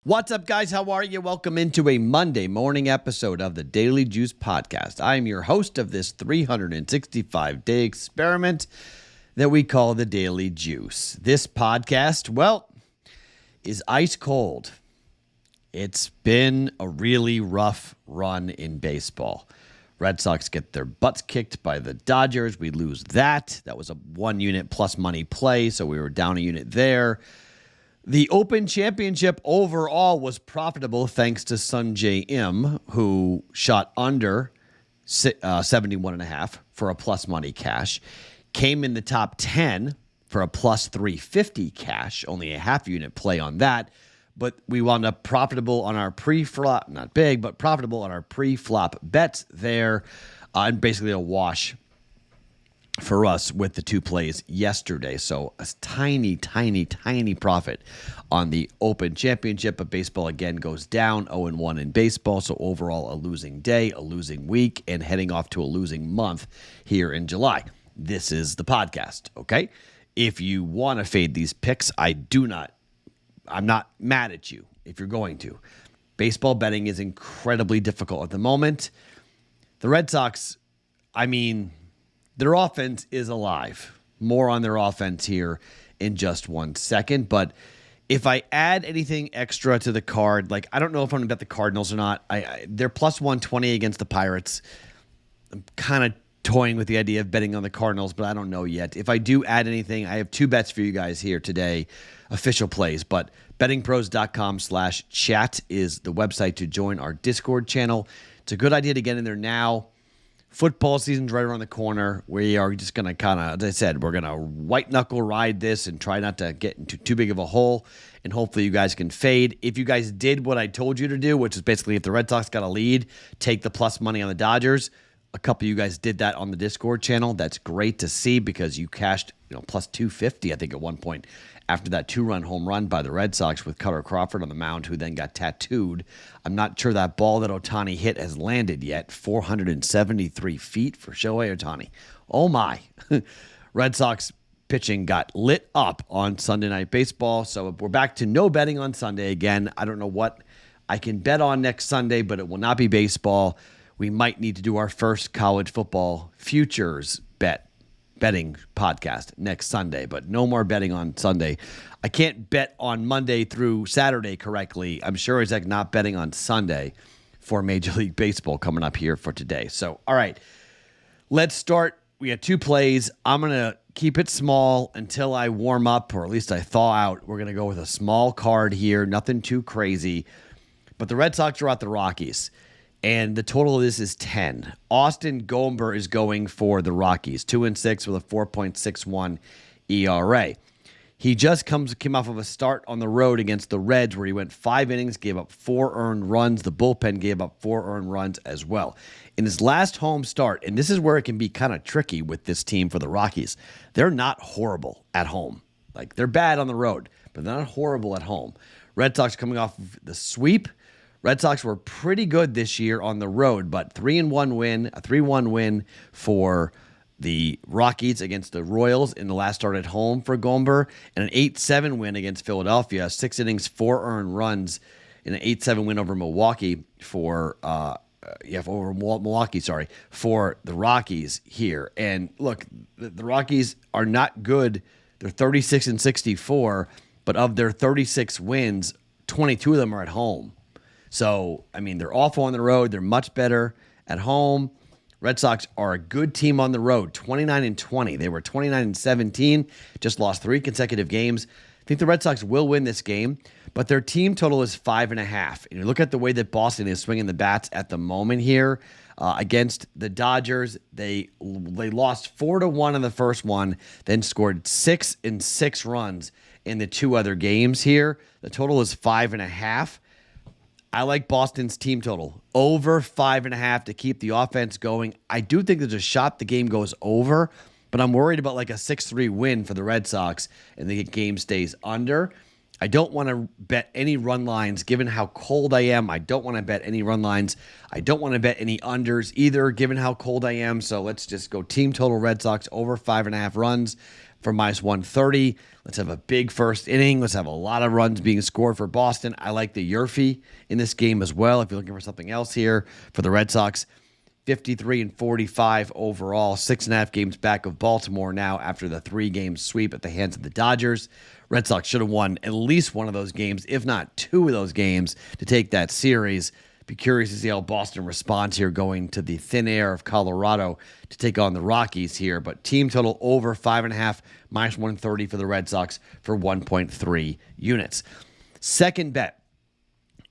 What's up, guys? How are you? Welcome into a Monday morning episode of the Daily Juice Podcast. I am your host of this 365-day experiment that we call the Daily Juice. This podcast, well, is ice cold. It's been a really rough run in baseball. Red Sox get their butts kicked by the Dodgers. We lose that. That was a 1-unit plus money play, so we were down a unit there. The Open Championship overall was profitable thanks to Sungjae Im, who shot under 71.5 for a plus money cash, came in the top 10 for a plus 350 cash, only a half unit play on that. But we wound up profitable on our pre-flop, not big, but profitable on our pre-flop bets there, and basically a wash for us with the two plays yesterday. So a tiny profit on the Open Championship, but baseball again goes down 0-1 in baseball. So overall, a losing day, a losing week, and heading off to a losing month here in July. This is the podcast, okay? If you want to fade these picks, I'm not mad at you if you're going to. Baseball betting is incredibly difficult at the moment. The Red Sox, their offense is alive. More on their offense here in just 1 second. But if I add anything extra to the card, I don't know if I'm going to bet the Cardinals or not. They're plus 120 against the Pirates. I'm kind of toying with the idea of betting on the Cardinals, but I don't know yet. If I do add anything, I have 2 bets for you guys here today, official plays. But bettingpros.com/chat is the website to join our Discord channel. It's a good idea to get in there now. Football season's right around the corner. We are just going to as I said, we're going to white-knuckle ride this and try not to get into too big of a hole, and hopefully you guys can fade. If you guys did what I told you to do, which is basically if the Red Sox got a lead, take the plus money on the Dodgers. A couple of you guys did that on the Discord channel. That's great to see because you cashed plus 250, I think, at one point after that 2-run home run by the Red Sox with Cutter Crawford on the mound, who then got tattooed. I'm not sure that ball that Ohtani hit has landed yet. 473 feet for Shohei Ohtani. Oh, my. Red Sox pitching got lit up on Sunday Night Baseball, so we're back to no betting on Sunday again. I don't know what I can bet on next Sunday, but it will not be baseball. We might need to do our first college football futures betting podcast next Sunday, but no more betting on Sunday. I can't bet on Monday through Saturday correctly. I'm sure it's not betting on Sunday for Major League Baseball coming up here for today. So, all right, let's start. We have 2 plays. I'm going to keep it small until I warm up, or at least I thaw out. We're going to go with a small card here, nothing too crazy. But the Red Sox are at the Rockies. And the total of this is 10. Austin Gomber is going for the Rockies, 2-6 with a 4.61 ERA. He just came off of a start on the road against the Reds where he went 5 innings, gave up 4 earned runs. The bullpen gave up 4 earned runs as well. In his last home start, and this is where it can be kind of tricky with this team for the Rockies, they're not horrible at home. They're bad on the road, but they're not horrible at home. Red Sox coming off of the sweep. Red Sox were pretty good this year on the road, but 3-1 win, a 3-1 win for the Rockies against the Royals in the last start at home for Gomber, and an 8-7 win against Philadelphia, 6 innings, 4 earned runs in an 8-7 win over Milwaukee for the Rockies here. And look, the Rockies are not good. They're 36-64, but of their 36 wins, 22 of them are at home. So, they're awful on the road. They're much better at home. Red Sox are a good team on the road, 29-20. They were 29-17, just lost 3 consecutive games. I think the Red Sox will win this game, but their team total is 5.5. And you look at the way that Boston is swinging the bats at the moment here against the Dodgers. They lost 4-1 in the first one, then scored 6 runs in the 2 other games here. The total is 5.5. I like Boston's team total over 5.5 to keep the offense going. I do think there's a shot the game goes over, but I'm worried about a 6-3 win for the Red Sox and the game stays under. I don't want to bet any run lines given how cold I am. I don't want to bet any run lines. I don't want to bet any unders either given how cold I am. So let's just go team total Red Sox over 5.5 runs for -130. Let's have a big first inning. Let's have a lot of runs being scored for Boston. I like the Yurfie in this game as well if you're looking for something else here for the Red Sox. 53-45 overall, 6.5 games back of Baltimore now after the 3-game sweep at the hands of the Dodgers. Red Sox should have won at least one of those games, if not 2 of those games, to take that series. Be curious to see how Boston responds here going to the thin air of Colorado to take on the Rockies here. But team total over 5.5, -130 for the Red Sox for 1.3 units. Second bet,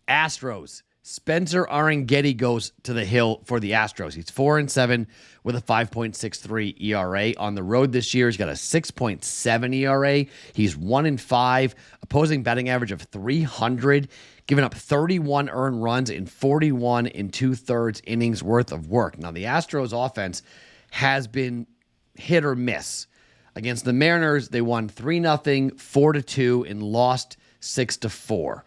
Astros. Spencer Arringhetti goes to the hill for the Astros. He's 4-7 with a 5.63 ERA. On the road this year, he's got a 6.7 ERA. He's 1-5, opposing batting average of 300, giving up 31 earned runs in 41 2/3 innings worth of work. Now, the Astros offense has been hit or miss. Against the Mariners, they won 3-0, 4-2, and lost 6-4.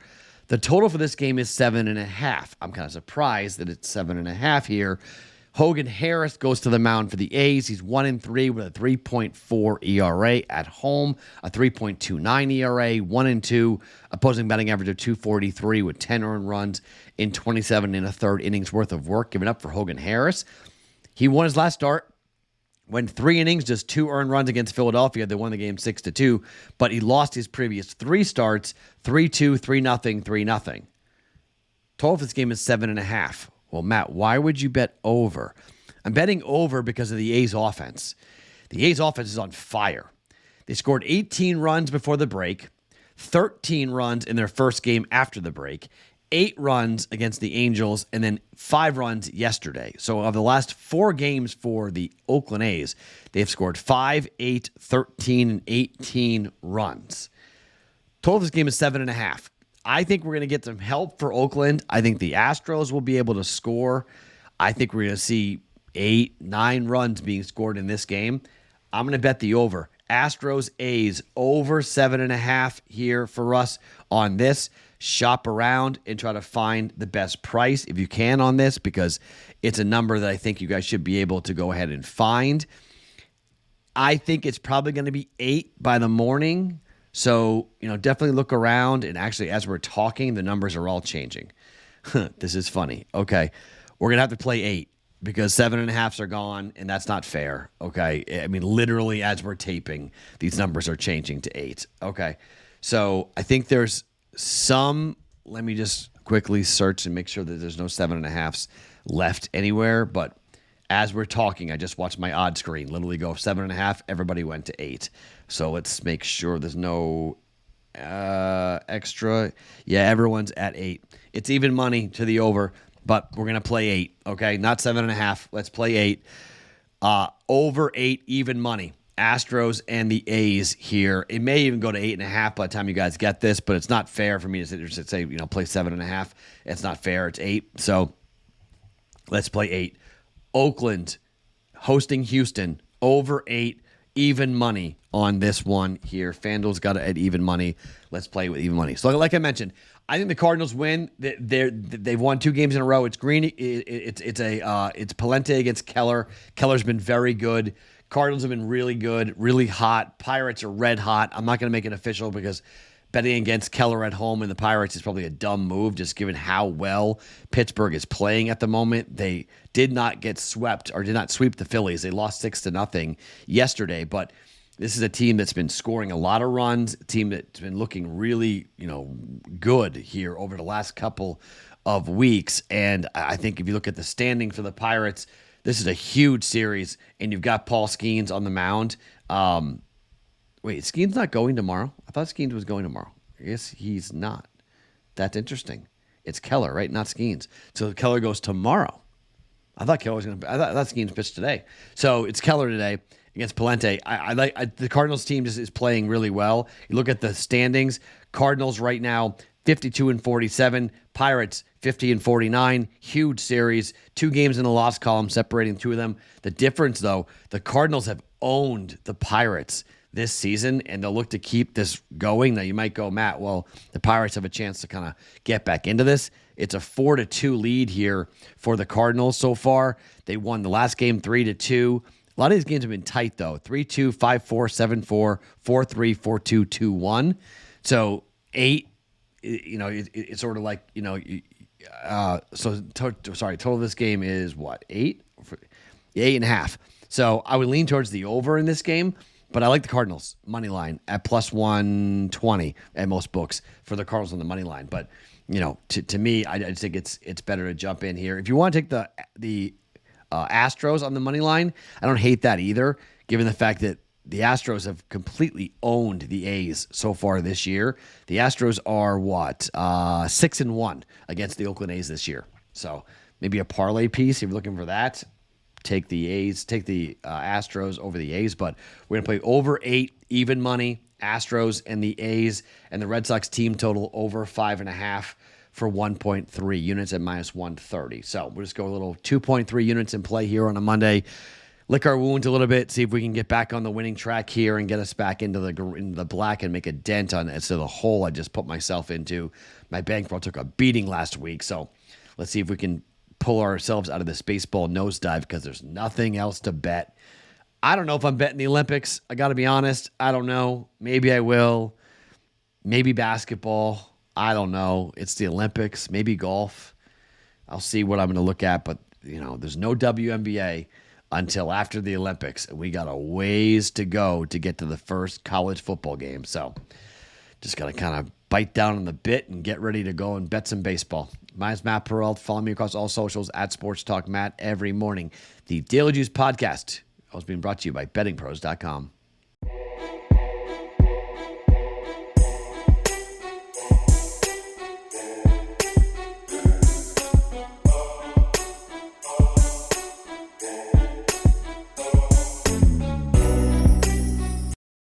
The total for this game is 7.5. I'm kind of surprised that it's 7.5 here. Hogan Harris goes to the mound for the A's. He's 1-3 with a 3.4 ERA at home, a 3.29 ERA, 1-2, opposing batting average of 243 with 10 earned runs in 27 1/3 innings worth of work given up for Hogan Harris. He won his last start. Went 3 innings, just 2 earned runs against Philadelphia. They won the game 6-2, but he lost his previous 3 starts, 3-2, 3-0, 3-0. Total for this game is 7.5. Well, Matt, why would you bet over? I'm betting over because of the A's offense. The A's offense is on fire. They scored 18 runs before the break, 13 runs in their first game after the break, 8 runs against the Angels, and then 5 runs yesterday. So of the last 4 games for the Oakland A's, they've scored 5, 8, 13, and 18 runs. Total of this game is 7.5. I think we're going to get some help for Oakland. I think the Astros will be able to score. I think we're going to see 8, 9 runs being scored in this game. I'm going to bet the over. Astros, A's, over 7.5 here for us on this. Shop around and try to find the best price if you can on this, because it's a number that I think you guys should be able to go ahead and find. I think it's probably going to be 8 by the morning. So, definitely look around. And actually, as we're talking, the numbers are all changing. This is funny. Okay. We're going to have to play 8 because 7.5s are gone, and that's not fair. Okay. I mean, literally, as we're taping, these numbers are changing to 8. Okay. So I think there's let me just quickly search and make sure that there's no 7.5s left anywhere. But as we're talking, I just watched my odd screen literally go 7.5. Everybody went to 8. So let's make sure there's no extra. Yeah, everyone's at 8. It's even money to the over, but we're going to play 8. Okay, not 7.5. Let's play 8. Over 8, even money. Astros and the A's here. It may even go to 8.5 by the time you guys get this, but it's not fair for me to sit there and say, play 7.5. It's not fair. It's 8. So let's play 8. Oakland hosting Houston, over 8, even money on this one here. FanDuel's got it at even money. Let's play with even money. So like I mentioned, I think the Cardinals win. They've won 2 games in a row. It's Green. It's Palente against Keller. Keller's been very good. Cardinals have been really good, really hot. Pirates are red hot. I'm not going to make it official because betting against Keller at home and the Pirates is probably a dumb move, just given how well Pittsburgh is playing at the moment. They did not get swept or did not sweep the Phillies. They lost 6-0 yesterday, but this is a team that's been scoring a lot of runs, a team that's been looking really, good here over the last couple of weeks. And I think if you look at the standing for the Pirates, this is a huge series, and you've got Paul Skeens on the mound. Wait, Skeens not going tomorrow? I thought Skeens was going tomorrow. I guess he's not. That's interesting. It's Keller, right? Not Skeens. So Keller goes tomorrow. I thought Skeens pitched today. So it's Keller today against Palente. The Cardinals team just is playing really well. You look at the standings. Cardinals right now 52-47. Pirates 50-49. Huge series. 2 games in the loss column separating 2 of them. The difference, though, the Cardinals have owned the Pirates this season, and they'll look to keep this going. Now, you might go, Matt, well, the Pirates have a chance to kind of get back into this. It's a 4-2 lead here for the Cardinals so far. They won the last game 3-2. A lot of these games have been tight, though. 3-2, 5-4, 7-4, 4-3, 4-2, 2-1. So 8, it's sort of like, total of this game is what, 8? 8.5. So I would lean towards the over in this game, but I like the Cardinals money line at plus 120 at most books for the Cardinals on the money line. But to me, I just think it's better to jump in here. If you want to take the Astros on the money line, I don't hate that either, given the fact that the Astros have completely owned the A's so far this year. The Astros are 6-1 against the Oakland A's this year. So maybe a parlay piece if you're looking for that. Take the A's, take the Astros over the A's, but we're going to play over 8 even money, Astros and the A's, and the Red Sox team total over 5.5 for 1.3 units at minus 130. So we'll just go a little 2.3 units in play here on a Monday. Lick our wounds a little bit, see if we can get back on the winning track here and get us back into the black and make a dent on it. So the hole I just put myself into. My bankroll took a beating last week, so let's see if we can pull ourselves out of this baseball nosedive because there's nothing else to bet. I don't know if I'm betting the Olympics. I got to be honest. I don't know. Maybe I will. Maybe basketball. I don't know. It's the Olympics. Maybe golf. I'll see what I'm going to look at. But, there's no WNBA until after the Olympics. And we got a ways to go to get to the first college football game. So just got to kind of bite down on the bit and get ready to go and bet some baseball. My name's Matt Perrault. Follow me across all socials at Sports Talk Matt every morning. The Daily Juice podcast was being brought to you by BettingPros.com.